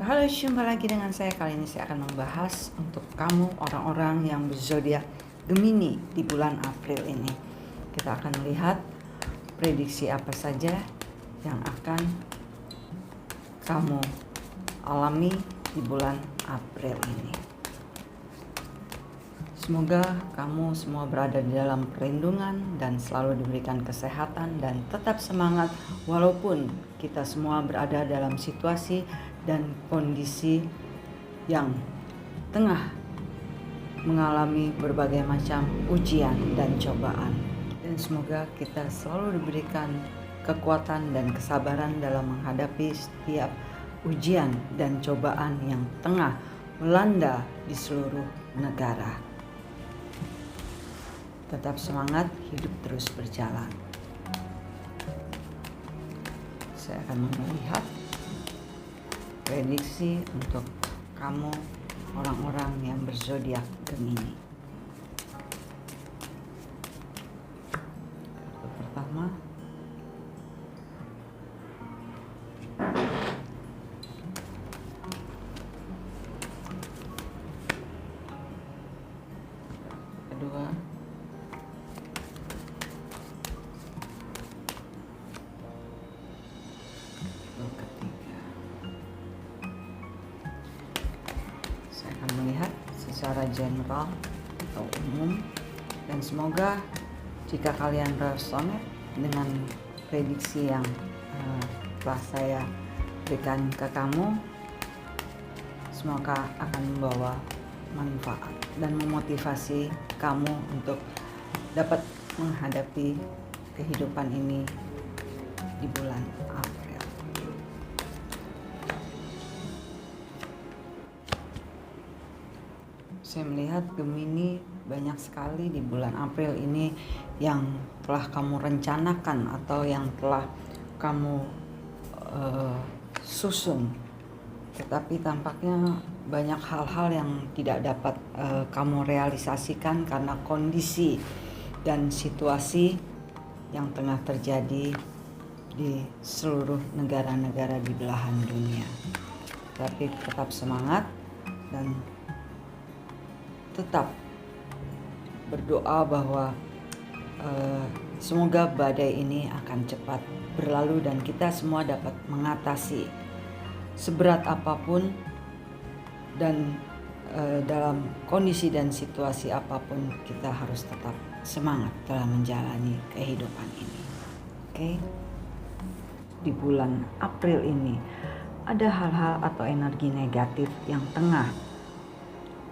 Halo, jumpa lagi dengan saya. Kali ini saya akan membahas untuk kamu orang-orang yang berzodiak Gemini di bulan April ini. Kita akan melihat prediksi apa saja yang akan kamu alami di bulan April ini. Semoga kamu semua berada di dalam perlindungan dan selalu diberikan kesehatan dan tetap semangat walaupun kita semua berada dalam situasi dan kondisi yang tengah mengalami berbagai macam ujian dan cobaan. Dan semoga kita selalu diberikan kekuatan dan kesabaran dalam menghadapi setiap ujian dan cobaan yang tengah melanda di seluruh negara. Tetap semangat, hidup terus berjalan. Saya akan melihat prediksi untuk kamu orang-orang yang berzodiak Gemini. Kartu pertama, kedua, ketiga. Saya akan melihat secara general atau umum, dan semoga jika kalian resonate dengan prediksi yang telah saya berikan ke kamu, semoga akan membawa manfaat dan memotivasi kamu untuk dapat menghadapi kehidupan ini di bulan April. Saya melihat Gemini banyak sekali di bulan April ini yang telah kamu rencanakan atau yang telah kamu susun, tetapi tampaknya banyak hal-hal yang tidak dapat kamu realisasikan karena kondisi dan situasi yang tengah terjadi di seluruh negara-negara di belahan dunia. Tapi tetap semangat dan tetap berdoa bahwa semoga badai ini akan cepat berlalu dan kita semua dapat mengatasi seberat apapun dan dalam kondisi dan situasi apapun kita harus tetap semangat dalam menjalani kehidupan ini. Oke? Di bulan April ini ada hal-hal atau energi negatif yang tengah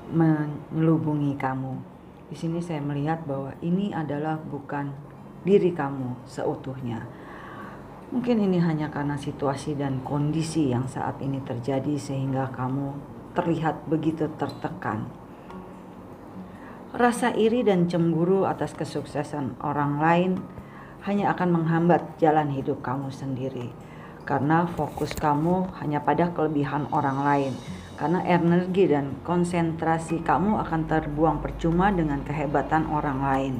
menyelubungi kamu. Di sini saya melihat bahwa ini adalah bukan diri kamu seutuhnya. Mungkin ini hanya karena situasi dan kondisi yang saat ini terjadi sehingga kamu terlihat begitu tertekan. Rasa iri dan cemburu atas kesuksesan orang lain hanya akan menghambat jalan hidup kamu sendiri. Karena fokus kamu hanya pada kelebihan orang lain. Karena energi dan konsentrasi kamu akan terbuang percuma dengan kehebatan orang lain.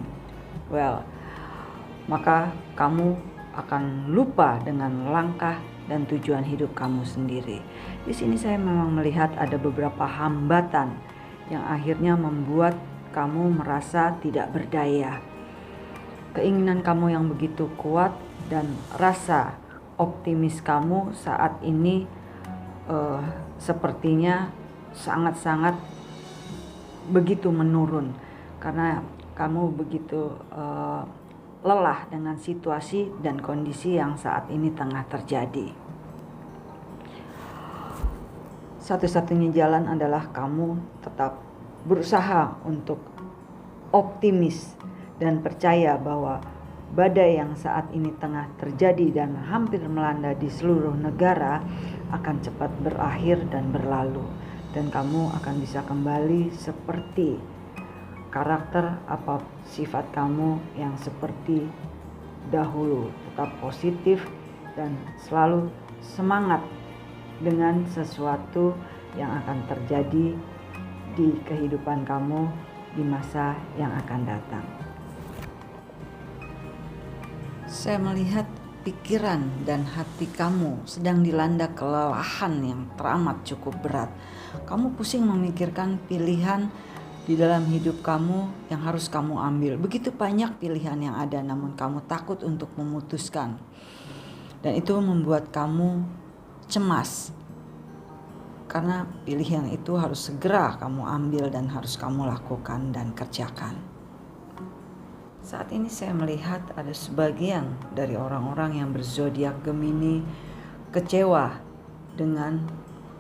Maka kamu akan lupa dengan langkah dan tujuan hidup kamu sendiri. Di sini saya memang melihat ada beberapa hambatan yang akhirnya membuat kamu merasa tidak berdaya. Keinginan kamu yang begitu kuat dan rasa optimis kamu saat ini sepertinya sangat-sangat begitu menurun karena kamu begitu lelah dengan situasi dan kondisi yang saat ini tengah terjadi. Satu-satunya jalan adalah kamu tetap berusaha untuk optimis dan percaya bahwa badai yang saat ini tengah terjadi dan hampir melanda di seluruh negara akan cepat berakhir dan berlalu, dan kamu akan bisa kembali seperti karakter apa sifat kamu yang seperti dahulu. Tetap positif dan selalu semangat dengan sesuatu yang akan terjadi di kehidupan kamu di masa yang akan datang. Saya melihat pikiran dan hati kamu sedang dilanda kelelahan yang teramat cukup berat. Kamu pusing memikirkan pilihan di dalam hidup kamu yang harus kamu ambil. Begitu banyak pilihan yang ada, namun kamu takut untuk memutuskan. Dan itu membuat kamu cemas. Karena pilihan itu harus segera kamu ambil dan harus kamu lakukan dan kerjakan. Saat ini saya melihat ada sebagian dari orang-orang yang berzodiak Gemini kecewa dengan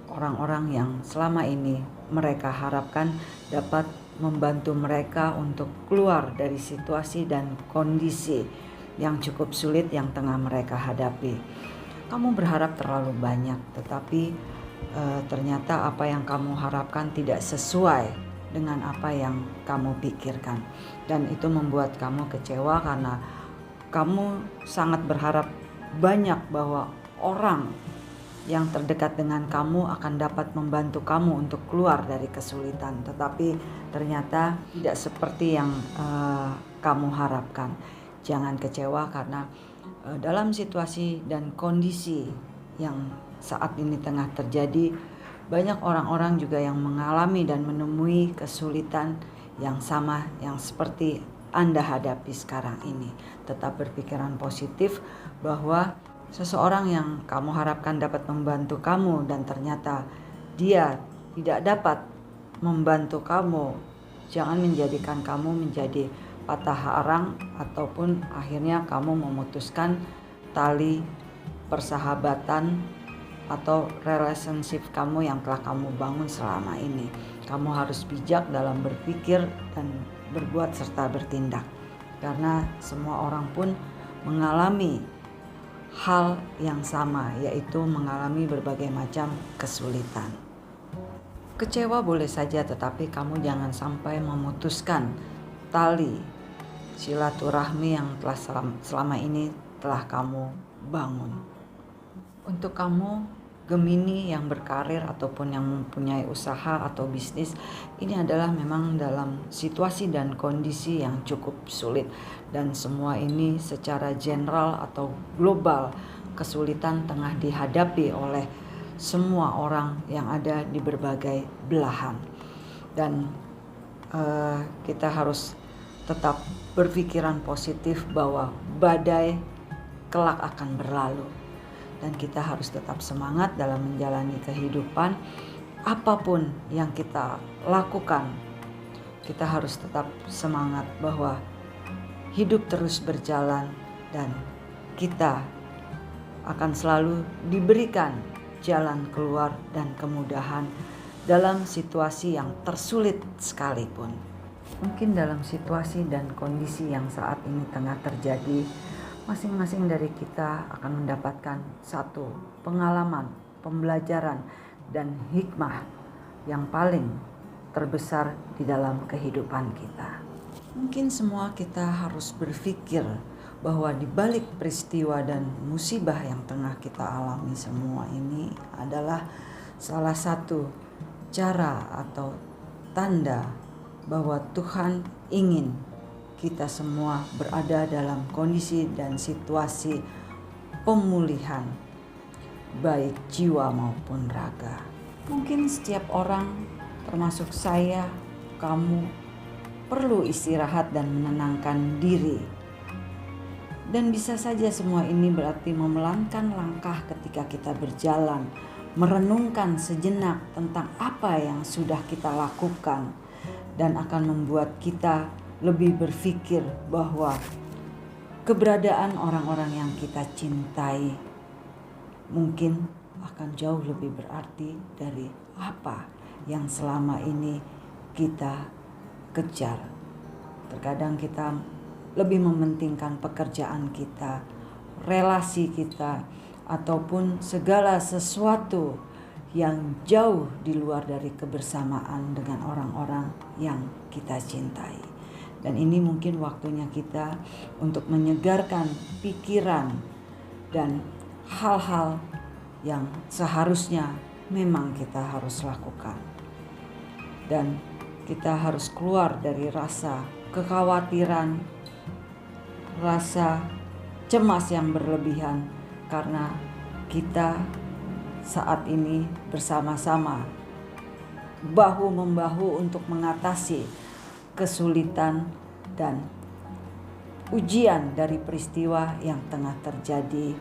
orang-orang yang selama ini mereka harapkan dapat membantu mereka untuk keluar dari situasi dan kondisi yang cukup sulit yang tengah mereka hadapi. Kamu berharap terlalu banyak, tetapi ternyata apa yang kamu harapkan tidak sesuai dengan apa yang kamu pikirkan, dan itu membuat kamu kecewa karena kamu sangat berharap banyak bahwa orang yang terdekat dengan kamu akan dapat membantu kamu untuk keluar dari kesulitan, tetapi ternyata tidak seperti yang kamu harapkan. Jangan kecewa karena dalam situasi dan kondisi yang saat ini tengah terjadi, banyak orang-orang juga yang mengalami dan menemui kesulitan yang sama yang seperti Anda hadapi sekarang ini. Tetap berpikiran positif bahwa seseorang yang kamu harapkan dapat membantu kamu dan ternyata dia tidak dapat membantu kamu, jangan menjadikan kamu menjadi patah arang ataupun akhirnya kamu memutuskan tali persahabatan atau relationship kamu yang telah kamu bangun selama ini. Kamu harus bijak dalam berpikir dan berbuat serta bertindak, karena semua orang pun mengalami hal yang sama, yaitu mengalami berbagai macam kesulitan. Kecewa boleh saja, tetapi kamu jangan sampai memutuskan tali silaturahmi yang telah selama ini telah kamu bangun. Untuk kamu Gemini yang berkarir ataupun yang mempunyai usaha atau bisnis, ini adalah memang dalam situasi dan kondisi yang cukup sulit, dan semua ini secara general atau global kesulitan tengah dihadapi oleh semua orang yang ada di berbagai belahan. Dan kita harus tetap berpikiran positif bahwa badai kelak akan berlalu. Dan kita harus tetap semangat dalam menjalani kehidupan. Apapun yang kita lakukan, kita harus tetap semangat bahwa hidup terus berjalan dan kita akan selalu diberikan jalan keluar dan kemudahan dalam situasi yang tersulit sekalipun. Mungkin dalam situasi dan kondisi yang saat ini tengah terjadi, masing-masing dari kita akan mendapatkan satu pengalaman, pembelajaran, dan hikmah yang paling terbesar di dalam kehidupan kita. Mungkin semua kita harus berpikir bahwa di balik peristiwa dan musibah yang tengah kita alami semua ini adalah salah satu cara atau tanda bahwa Tuhan ingin kita semua berada dalam kondisi dan situasi pemulihan baik jiwa maupun raga. Mungkin setiap orang, termasuk saya, kamu, perlu istirahat dan menenangkan diri. Dan bisa saja semua ini berarti memelankan langkah ketika kita berjalan, merenungkan sejenak tentang apa yang sudah kita lakukan, dan akan membuat kita lebih berpikir bahwa keberadaan orang-orang yang kita cintai mungkin akan jauh lebih berarti dari apa yang selama ini kita kejar. Terkadang kita lebih mementingkan pekerjaan kita, relasi kita, ataupun segala sesuatu yang jauh di luar dari kebersamaan dengan orang-orang yang kita cintai. Dan ini mungkin waktunya kita untuk menyegarkan pikiran dan hal-hal yang seharusnya memang kita harus lakukan. Dan kita harus keluar dari rasa kekhawatiran, rasa cemas yang berlebihan, karena kita saat ini bersama-sama bahu-membahu untuk mengatasi kesulitan dan ujian dari peristiwa yang tengah terjadi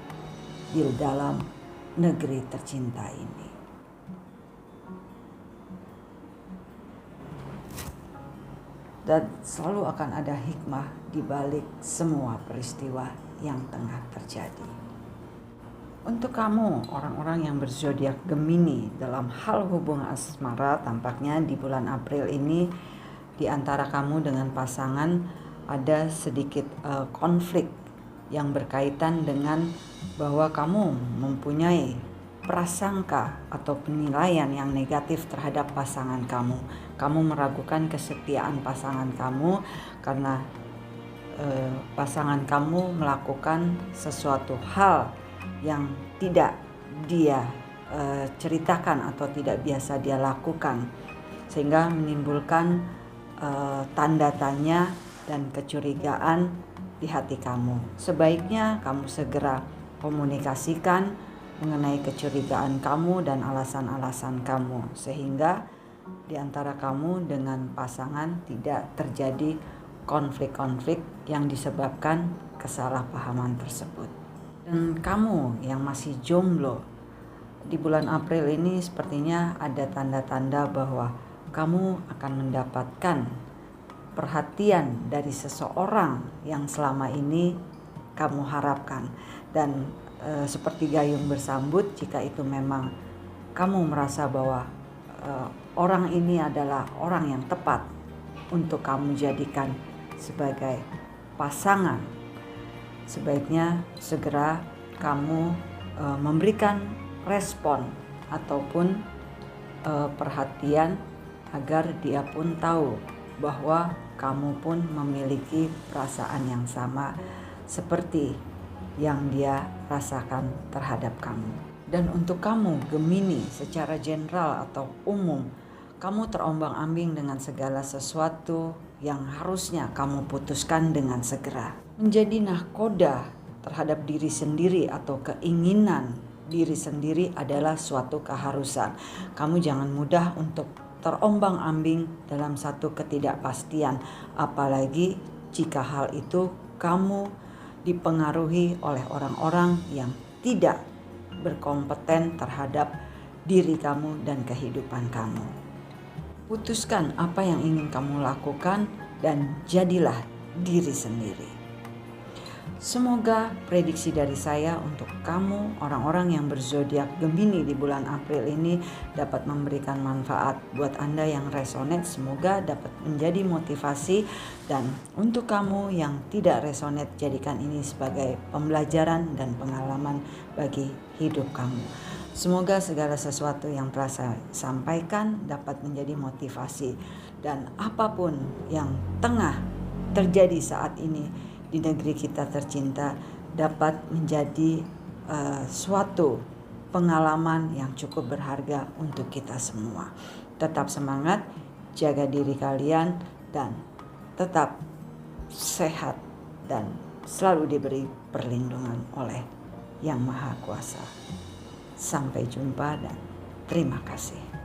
di dalam negeri tercinta ini. Dan selalu akan ada hikmah di balik semua peristiwa yang tengah terjadi. Untuk kamu, orang-orang yang berzodiak Gemini, dalam hal hubungan asmara, tampaknya di bulan April ini di antara kamu dengan pasangan ada sedikit konflik yang berkaitan dengan bahwa kamu mempunyai prasangka atau penilaian yang negatif terhadap pasangan kamu. Kamu meragukan kesetiaan pasangan kamu karena pasangan kamu melakukan sesuatu hal yang tidak dia ceritakan atau tidak biasa dia lakukan, sehingga menimbulkan tanda tanya dan kecurigaan di hati kamu. Sebaiknya kamu segera komunikasikan mengenai kecurigaan kamu dan alasan-alasan kamu, sehingga di antara kamu dengan pasangan tidak terjadi konflik-konflik yang disebabkan kesalahpahaman tersebut. Dan kamu yang masih jomblo, di bulan April ini sepertinya ada tanda-tanda bahwa kamu akan mendapatkan perhatian dari seseorang yang selama ini kamu harapkan. Dan seperti gayung bersambut, jika itu memang kamu merasa bahwa orang ini adalah orang yang tepat untuk kamu jadikan sebagai pasangan, sebaiknya segera kamu memberikan respon ataupun perhatian agar dia pun tahu bahwa kamu pun memiliki perasaan yang sama seperti yang dia rasakan terhadap kamu. Dan untuk kamu Gemini, secara general atau umum, kamu terombang-ambing dengan segala sesuatu yang harusnya kamu putuskan dengan segera. Menjadi nahkoda terhadap diri sendiri atau keinginan diri sendiri adalah suatu keharusan. Kamu jangan mudah untuk terombang-ambing dalam satu ketidakpastian, apalagi jika hal itu kamu dipengaruhi oleh orang-orang yang tidak berkompeten terhadap diri kamu dan kehidupan kamu. Putuskan apa yang ingin kamu lakukan dan jadilah diri sendiri. Semoga prediksi dari saya untuk kamu orang-orang yang berzodiak Gemini di bulan April ini dapat memberikan manfaat buat Anda yang resonate. Semoga dapat menjadi motivasi, dan untuk kamu yang tidak resonate, jadikan ini sebagai pembelajaran dan pengalaman bagi hidup kamu. Semoga segala sesuatu yang telah saya sampaikan dapat menjadi motivasi, dan apapun yang tengah terjadi saat ini di negeri kita tercinta dapat menjadi suatu pengalaman yang cukup berharga untuk kita semua. Tetap semangat, jaga diri kalian, dan tetap sehat dan selalu diberi perlindungan oleh Yang Maha Kuasa. Sampai jumpa dan terima kasih.